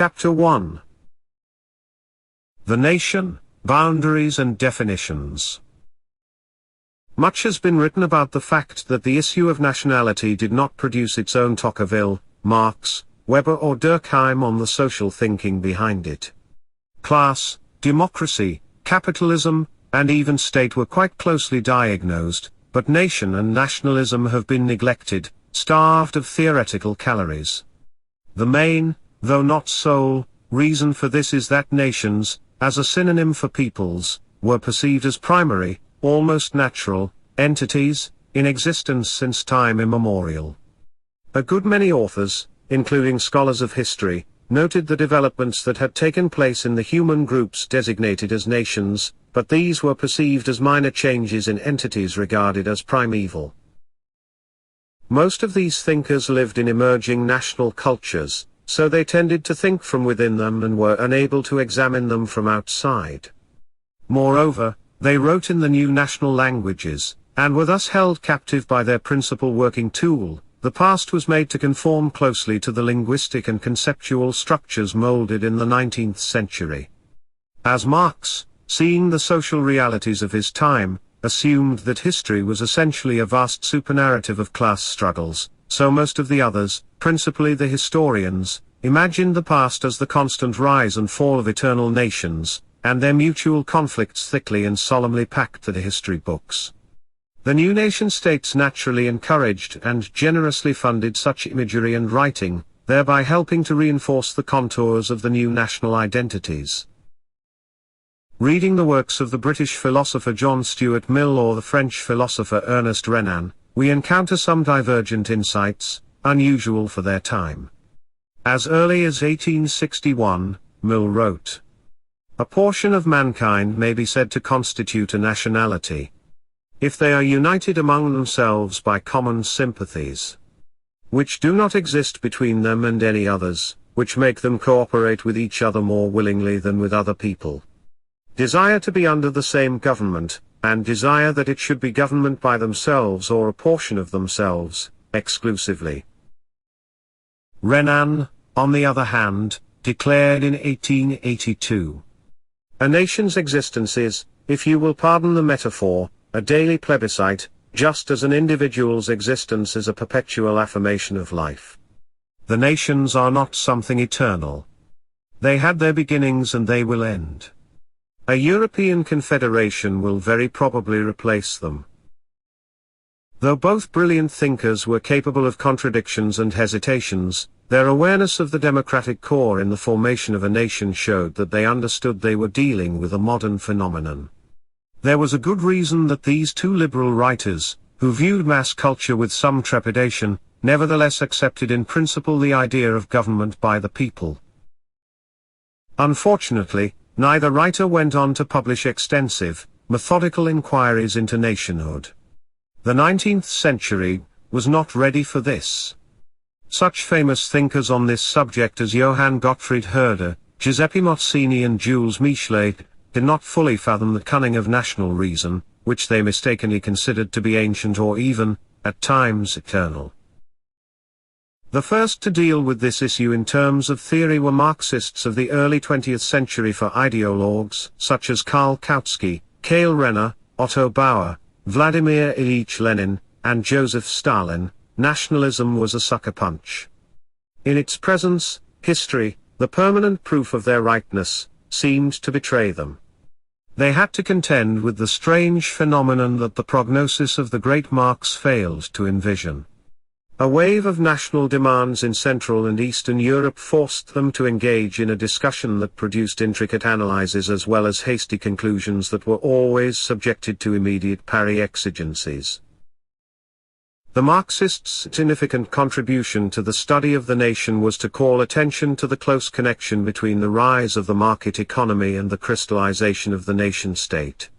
Chapter 1. The Nation, Boundaries and Definitions. Much has been written about the fact that the issue of nationality did not produce its own Tocqueville, Marx, Weber or Durkheim on the social thinking behind it. Class, democracy, capitalism, and even state were quite closely diagnosed, but nation and nationalism have been neglected, starved of theoretical calories. The main, though not sole, reason for this is that nations, as a synonym for peoples, were perceived as primary, almost natural, entities, in existence since time immemorial. A good many authors, including scholars of history, noted the developments that had taken place in the human groups designated as nations, but these were perceived as minor changes in entities regarded as primeval. Most of these thinkers lived in emerging national cultures, so they tended to think from within them and were unable to examine them from outside. Moreover, they wrote in the new national languages, and were thus held captive by their principal working tool. The past was made to conform closely to the linguistic and conceptual structures molded in the 19th century. As Marx, seeing the social realities of his time, assumed that history was essentially a vast supernarrative of class struggles, so most of the others, principally the historians, imagined the past as the constant rise and fall of eternal nations, and their mutual conflicts thickly and solemnly packed the history books. The new nation-states naturally encouraged and generously funded such imagery and writing, thereby helping to reinforce the contours of the new national identities. Reading the works of the British philosopher John Stuart Mill or the French philosopher Ernest Renan, we encounter some divergent insights, unusual for their time. As early as 1861, Mill wrote, "A portion of mankind may be said to constitute a nationality, if they are united among themselves by common sympathies, which do not exist between them and any others, which make them cooperate with each other more willingly than with other people. Desire to be under the same government, and desire that it should be government by themselves or a portion of themselves, exclusively." Renan, on the other hand, declared in 1882, "A nation's existence is, if you will pardon the metaphor, a daily plebiscite, just as an individual's existence is a perpetual affirmation of life. The nations are not something eternal. They had their beginnings and they will end. A European confederation will very probably replace them." Though both brilliant thinkers were capable of contradictions and hesitations, their awareness of the democratic core in the formation of a nation showed that they understood they were dealing with a modern phenomenon. There was a good reason that these two liberal writers, who viewed mass culture with some trepidation, nevertheless accepted in principle the idea of government by the people. Unfortunately, neither writer went on to publish extensive, methodical inquiries into nationhood. The 19th century was not ready for this. Such famous thinkers on this subject as Johann Gottfried Herder, Giuseppe Mazzini and Jules Michelet did not fully fathom the cunning of national reason, which they mistakenly considered to be ancient or even, at times, eternal. The first to deal with this issue in terms of theory were Marxists of the early 20th century, for ideologues such as Karl Kautsky, Karl Renner, Otto Bauer, Vladimir Ilyich Lenin, and Joseph Stalin. Nationalism was a sucker punch. In its presence, history, the permanent proof of their rightness, seemed to betray them. They had to contend with the strange phenomenon that the prognosis of the great Marx failed to envision. A wave of national demands in Central and Eastern Europe forced them to engage in a discussion that produced intricate analyses as well as hasty conclusions that were always subjected to immediate pari exigencies. The Marxists' significant contribution to the study of the nation was to call attention to the close connection between the rise of the market economy and the crystallization of the nation-state.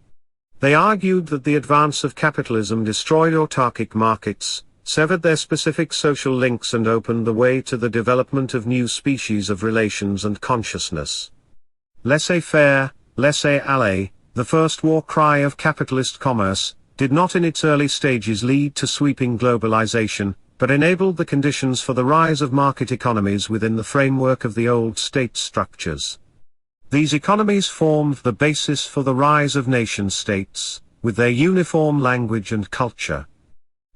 They argued that the advance of capitalism destroyed autarkic markets, severed their specific social links and opened the way to the development of new species of relations and consciousness. Laissez-faire, laissez-aller, the first war cry of capitalist commerce, did not in its early stages lead to sweeping globalization, but enabled the conditions for the rise of market economies within the framework of the old state structures. These economies formed the basis for the rise of nation-states, with their uniform language and culture.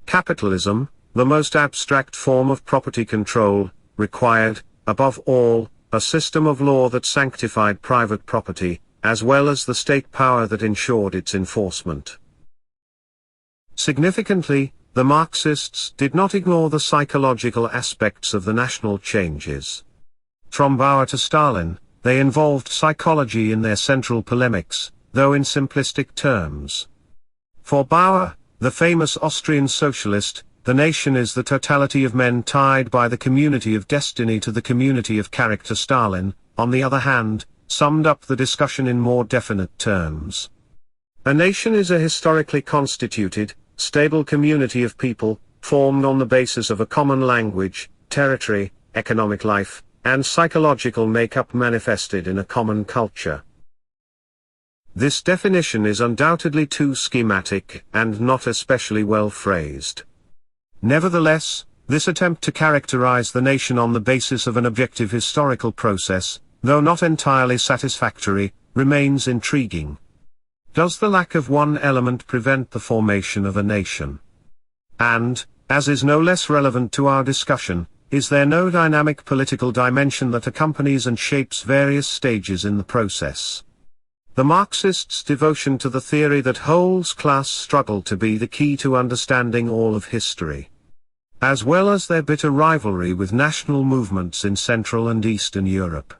Capitalism, the most abstract form of property control, required, above all, a system of law that sanctified private property, as well as the state power that ensured its enforcement. Significantly, the Marxists did not ignore the psychological aspects of the national changes. From Bauer to Stalin, they involved psychology in their central polemics, though in simplistic terms. For Bauer, the famous Austrian socialist, the nation is the totality of men tied by the community of destiny to the community of character. Stalin, on the other hand, summed up the discussion in more definite terms. A nation is a historically constituted, stable community of people, formed on the basis of a common language, territory, economic life, and psychological makeup manifested in a common culture. This definition is undoubtedly too schematic and not especially well phrased. Nevertheless, this attempt to characterize the nation on the basis of an objective historical process, though not entirely satisfactory, remains intriguing. Does the lack of one element prevent the formation of a nation? And, as is no less relevant to our discussion, is there no dynamic political dimension that accompanies and shapes various stages in the process? The Marxists' devotion to the theory that holds class struggle to be the key to understanding all of history, as well as their bitter rivalry with national movements in Central and Eastern Europe,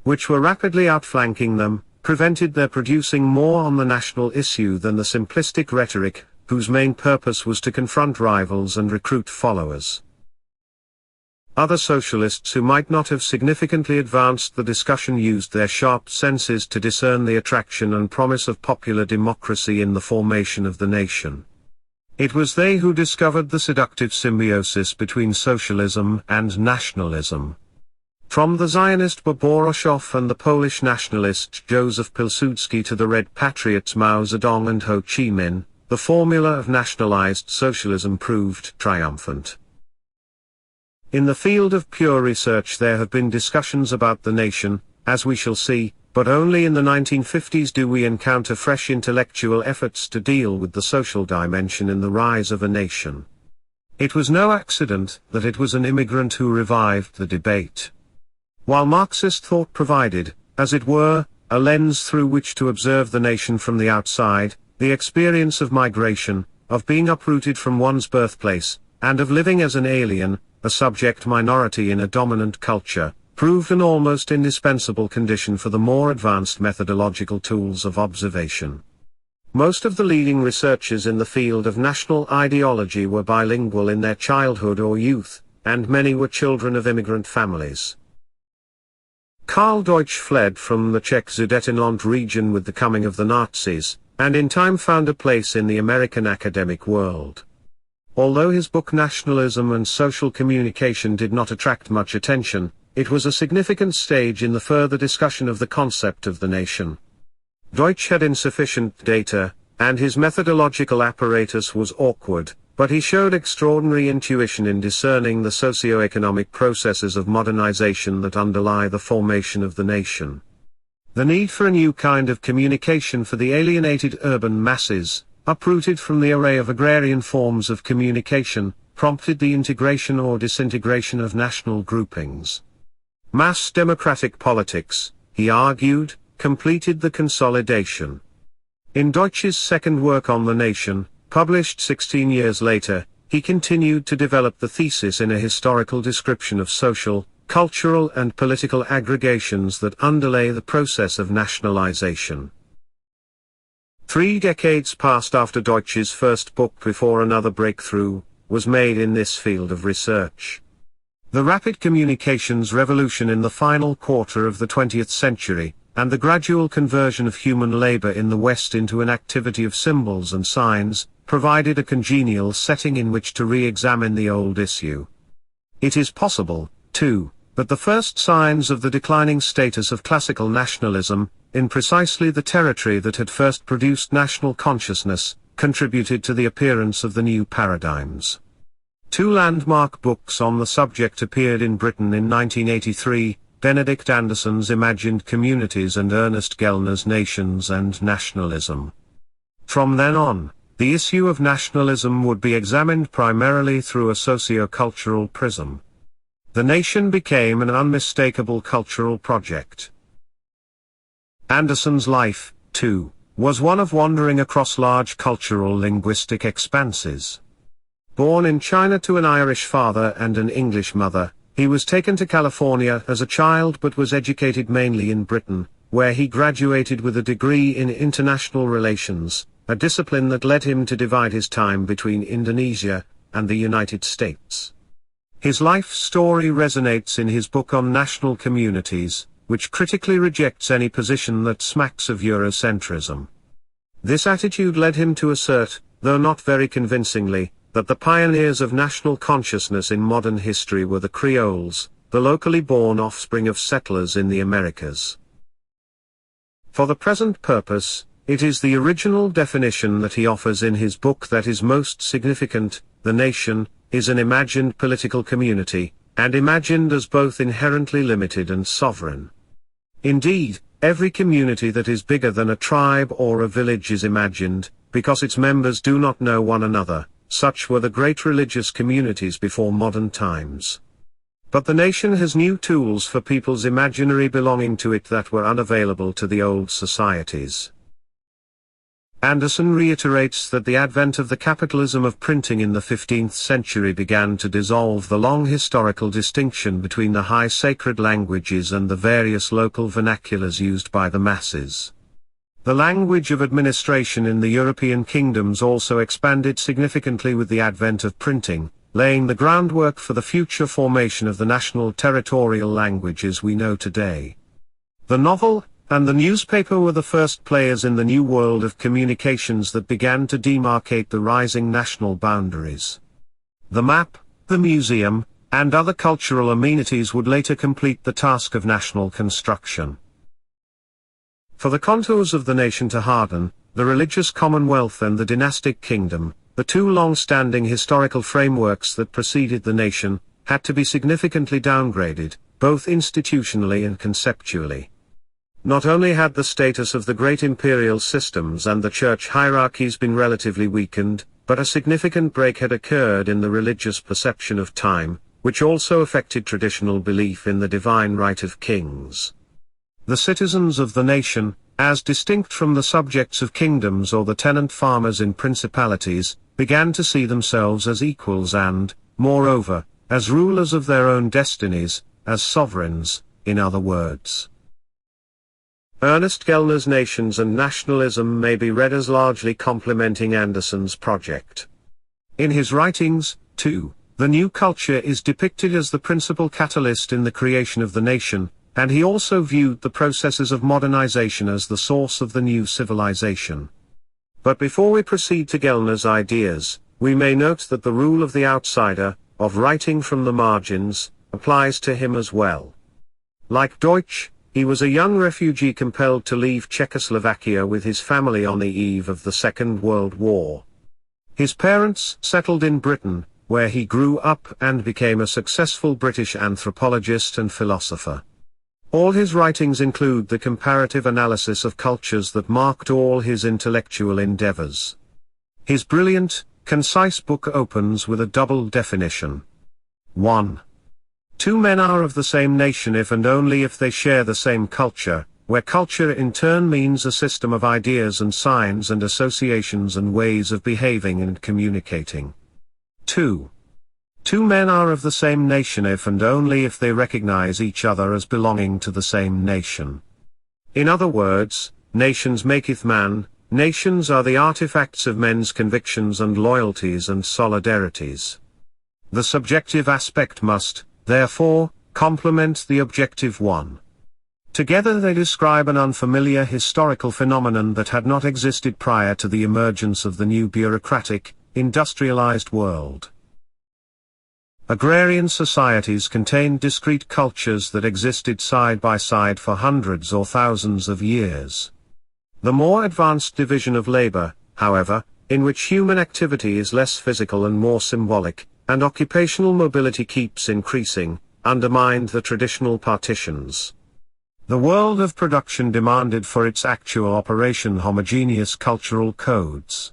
which were rapidly outflanking them, prevented their producing more on the national issue than the simplistic rhetoric, whose main purpose was to confront rivals and recruit followers. Other socialists who might not have significantly advanced the discussion used their sharp senses to discern the attraction and promise of popular democracy in the formation of the nation. It was they who discovered the seductive symbiosis between socialism and nationalism. From the Zionist Boboroshoff and the Polish nationalist Józef Pilsudski to the Red Patriots Mao Zedong and Ho Chi Minh, the formula of nationalized socialism proved triumphant. In the field of pure research there have been discussions about the nation, as we shall see, but only in the 1950s do we encounter fresh intellectual efforts to deal with the social dimension in the rise of a nation. It was no accident that it was an immigrant who revived the debate. While Marxist thought provided, as it were, a lens through which to observe the nation from the outside, the experience of migration, of being uprooted from one's birthplace, and of living as an alien, a subject minority in a dominant culture, proved an almost indispensable condition for the more advanced methodological tools of observation. Most of the leading researchers in the field of national ideology were bilingual in their childhood or youth, and many were children of immigrant families. Karl Deutsch fled from the Czech Sudetenland region with the coming of the Nazis, and in time found a place in the American academic world. Although his book Nationalism and Social Communication did not attract much attention, it was a significant stage in the further discussion of the concept of the nation. Deutsch had insufficient data, and his methodological apparatus was awkward, but he showed extraordinary intuition in discerning the socio-economic processes of modernization that underlie the formation of the nation. The need for a new kind of communication for the alienated urban masses, uprooted from the array of agrarian forms of communication, prompted the integration or disintegration of national groupings. Mass democratic politics, he argued, completed the consolidation. In Deutsch's second work on the nation, published 16 years later, he continued to develop the thesis in a historical description of social, cultural and political aggregations that underlay the process of nationalization. 3 decades passed after Deutsch's first book before another breakthrough was made in this field of research. The rapid communications revolution in the final quarter of the 20th century, and the gradual conversion of human labor in the West into an activity of symbols and signs, provided a congenial setting in which to re-examine the old issue. It is possible, too, that the first signs of the declining status of classical nationalism, in precisely the territory that had first produced national consciousness, contributed to the appearance of the new paradigms. Two landmark books on the subject appeared in Britain in 1983, Benedict Anderson's Imagined Communities and Ernest Gellner's Nations and Nationalism. From then on, the issue of nationalism would be examined primarily through a socio-cultural prism. The nation became an unmistakable cultural project. Anderson's life, too, was one of wandering across large cultural linguistic expanses. Born in China to an Irish father and an English mother, he was taken to California as a child but was educated mainly in Britain, where he graduated with a degree in international relations, a discipline that led him to divide his time between Indonesia and the United States. His life story resonates in his book on national communities, which critically rejects any position that smacks of Eurocentrism. This attitude led him to assert, though not very convincingly, that the pioneers of national consciousness in modern history were the Creoles, the locally born offspring of settlers in the Americas. For the present purpose, it is the original definition that he offers in his book that is most significant. The nation is an imagined political community, and imagined as both inherently limited and sovereign. Indeed, every community that is bigger than a tribe or a village is imagined, because its members do not know one another. Such were the great religious communities before modern times. But the nation has new tools for people's imaginary belonging to it that were unavailable to the old societies. Anderson reiterates that the advent of the capitalism of printing in the 15th century began to dissolve the long historical distinction between the high sacred languages and the various local vernaculars used by the masses. The language of administration in the European kingdoms also expanded significantly with the advent of printing, laying the groundwork for the future formation of the national territorial languages we know today. The novel and the newspaper were the first players in the new world of communications that began to demarcate the rising national boundaries. The map, the museum, and other cultural amenities would later complete the task of national construction. For the contours of the nation to harden, the religious commonwealth and the dynastic kingdom, the two long-standing historical frameworks that preceded the nation, had to be significantly downgraded, both institutionally and conceptually. Not only had the status of the great imperial systems and the church hierarchies been relatively weakened, but a significant break had occurred in the religious perception of time, which also affected traditional belief in the divine right of kings. The citizens of the nation, as distinct from the subjects of kingdoms or the tenant farmers in principalities, began to see themselves as equals and, moreover, as rulers of their own destinies, as sovereigns, in other words. Ernest Gellner's Nations and Nationalism may be read as largely complementing Anderson's project. In his writings, too, the new culture is depicted as the principal catalyst in the creation of the nation, and he also viewed the processes of modernization as the source of the new civilization. But before we proceed to Gellner's ideas, we may note that the rule of the outsider, of writing from the margins, applies to him as well. Like Deutsch, he was a young refugee compelled to leave Czechoslovakia with his family on the eve of the Second World War. His parents settled in Britain, where he grew up and became a successful British anthropologist and philosopher. All his writings include the comparative analysis of cultures that marked all his intellectual endeavors. His brilliant, concise book opens with a double definition. 1. Two men are of the same nation if and only if they share the same culture, where culture in turn means a system of ideas and signs and associations and ways of behaving and communicating. 2. Two men are of the same nation if and only if they recognize each other as belonging to the same nation. In other words, nations maketh man, nations are the artifacts of men's convictions and loyalties and solidarities. The subjective aspect must, therefore, complement the objective one. Together they describe an unfamiliar historical phenomenon that had not existed prior to the emergence of the new bureaucratic, industrialized world. Agrarian societies contained discrete cultures that existed side by side for hundreds or thousands of years. The more advanced division of labor, however, in which human activity is less physical and more symbolic, and occupational mobility keeps increasing, undermined the traditional partitions. The world of production demanded for its actual operation homogeneous cultural codes.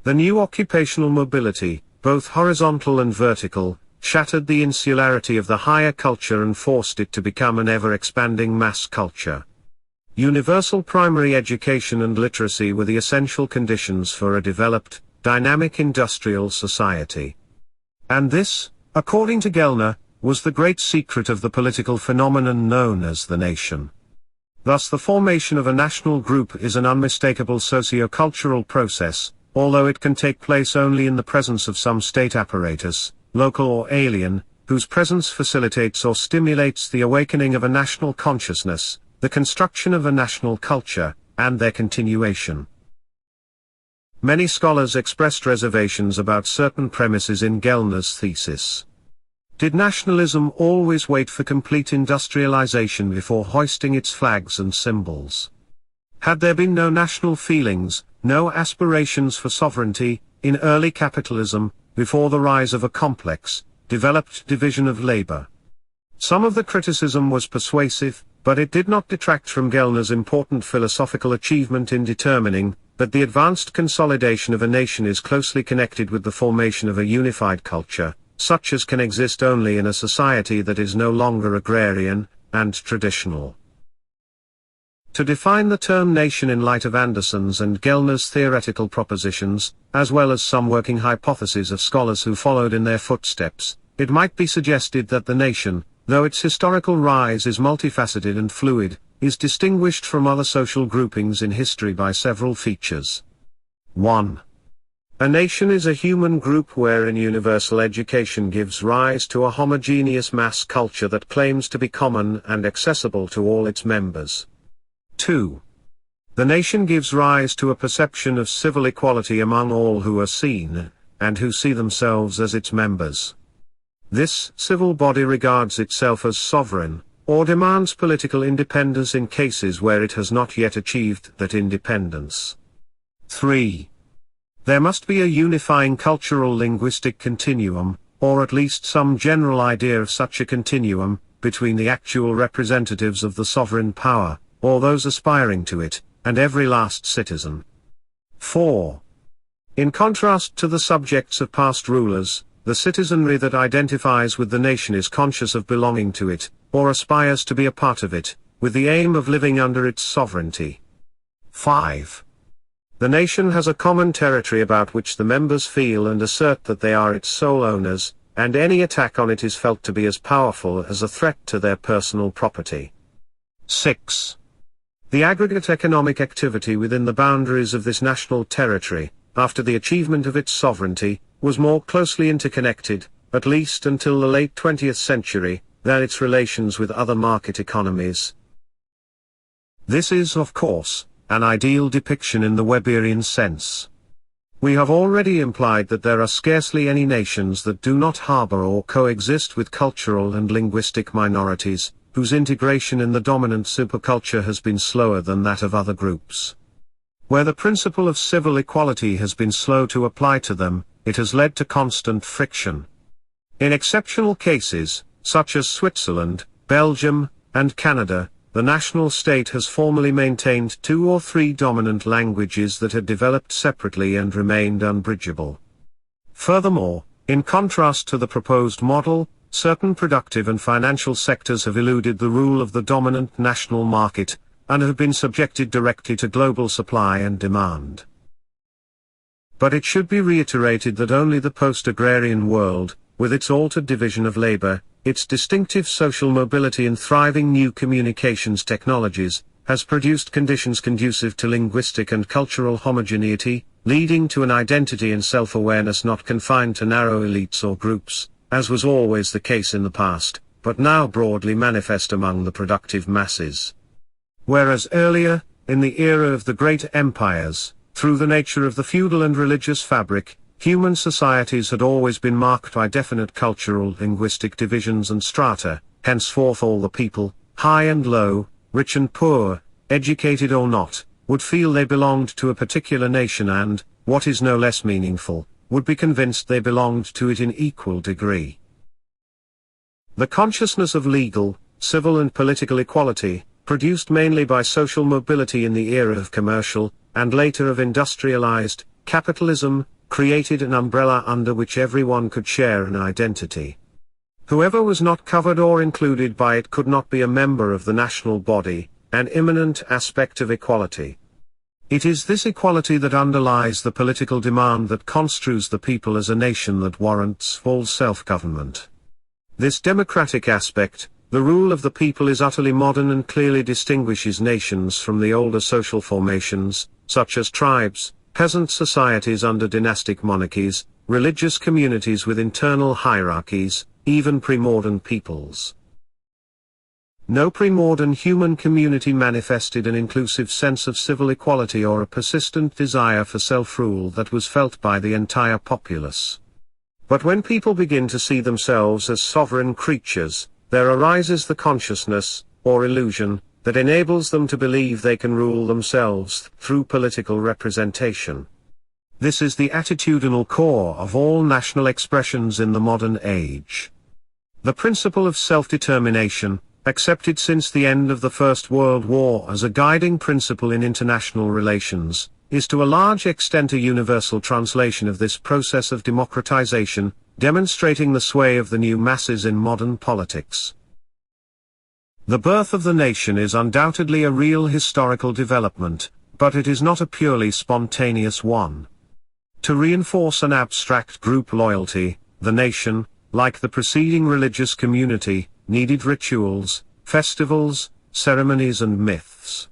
The new occupational mobility, both horizontal and vertical, shattered the insularity of the higher culture and forced it to become an ever-expanding mass culture. Universal primary education and literacy were the essential conditions for a developed, dynamic industrial society. And this, according to Gellner, was the great secret of the political phenomenon known as the nation. Thus the formation of a national group is an unmistakable socio-cultural process, although it can take place only in the presence of some state apparatus, local or alien, whose presence facilitates or stimulates the awakening of a national consciousness, the construction of a national culture, and their continuation. Many scholars expressed reservations about certain premises in Gellner's thesis. Did nationalism always wait for complete industrialization before hoisting its flags and symbols? Had there been no national feelings, no aspirations for sovereignty, in early capitalism, before the rise of a complex, developed division of labor? Some of the criticism was persuasive, but it did not detract from Gellner's important philosophical achievement in determining that the advanced consolidation of a nation is closely connected with the formation of a unified culture, such as can exist only in a society that is no longer agrarian and traditional. To define the term nation in light of Anderson's and Gellner's theoretical propositions, as well as some working hypotheses of scholars who followed in their footsteps, it might be suggested that the nation, though its historical rise is multifaceted and fluid, is distinguished from other social groupings in history by several features. 1. A nation is a human group wherein universal education gives rise to a homogeneous mass culture that claims to be common and accessible to all its members. 2. The nation gives rise to a perception of civil equality among all who are seen, and who see themselves as its members. This civil body regards itself as sovereign, or demands political independence in cases where it has not yet achieved that independence. 3. There must be a unifying cultural linguistic continuum, or at least some general idea of such a continuum, between the actual representatives of the sovereign power, or those aspiring to it, and every last citizen. 4. In contrast to the subjects of past rulers, the citizenry that identifies with the nation is conscious of belonging to it, or aspires to be a part of it, with the aim of living under its sovereignty. 5. The nation has a common territory about which the members feel and assert that they are its sole owners, and any attack on it is felt to be as powerful as a threat to their personal property. 6. The aggregate economic activity within the boundaries of this national territory, after the achievement of its sovereignty, was more closely interconnected, at least until the late 20th century, than its relations with other market economies. This is, of course, an ideal depiction in the Weberian sense. We have already implied that there are scarcely any nations that do not harbor or coexist with cultural and linguistic minorities, whose integration in the dominant superculture has been slower than that of other groups. Where the principle of civil equality has been slow to apply to them, it has led to constant friction. In exceptional cases, such as Switzerland, Belgium, and Canada, the national state has formally maintained 2 or 3 dominant languages that had developed separately and remained unbridgeable. Furthermore, in contrast to the proposed model, certain productive and financial sectors have eluded the rule of the dominant national market, and have been subjected directly to global supply and demand. But it should be reiterated that only the post-agrarian world, with its altered division of labor, its distinctive social mobility and thriving new communications technologies, has produced conditions conducive to linguistic and cultural homogeneity, leading to an identity and self-awareness not confined to narrow elites or groups, as was always the case in the past, but now broadly manifest among the productive masses. Whereas earlier, in the era of the great empires, through the nature of the feudal and religious fabric, human societies had always been marked by definite cultural linguistic divisions and strata, henceforth all the people, high and low, rich and poor, educated or not, would feel they belonged to a particular nation and, what is no less meaningful, would be convinced they belonged to it in equal degree. The consciousness of legal, civil and political equality, produced mainly by social mobility in the era of commercial, and later of industrialized, capitalism, created an umbrella under which everyone could share an identity. Whoever was not covered or included by it could not be a member of the national body, an immanent aspect of equality. It is this equality that underlies the political demand that construes the people as a nation that warrants full self-government. This democratic aspect, the rule of the people, is utterly modern and clearly distinguishes nations from the older social formations, such as tribes, peasant societies under dynastic monarchies, religious communities with internal hierarchies, even pre-modern peoples. No pre-modern human community manifested an inclusive sense of civil equality or a persistent desire for self-rule that was felt by the entire populace. But when people begin to see themselves as sovereign creatures, there arises the consciousness, or illusion, that enables them to believe they can rule themselves through political representation. This is the attitudinal core of all national expressions in the modern age. The principle of self-determination, accepted since the end of the First World War as a guiding principle in international relations, is to a large extent a universal translation of this process of democratization, demonstrating the sway of the new masses in modern politics. The birth of the nation is undoubtedly a real historical development, but it is not a purely spontaneous one. To reinforce an abstract group loyalty, the nation, like the preceding religious community, needed rituals, festivals, ceremonies and myths.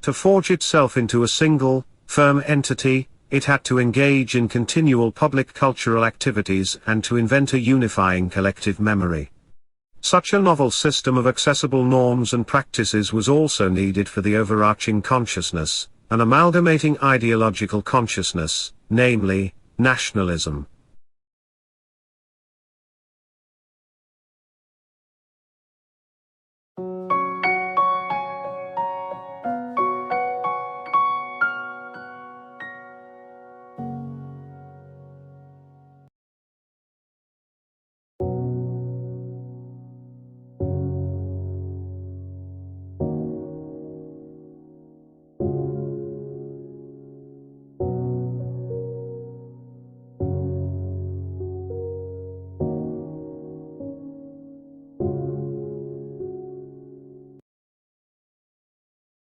To forge itself into a single, firm entity, it had to engage in continual public cultural activities and to invent a unifying collective memory. Such a novel system of accessible norms and practices was also needed for the overarching consciousness, an amalgamating ideological consciousness, namely, nationalism.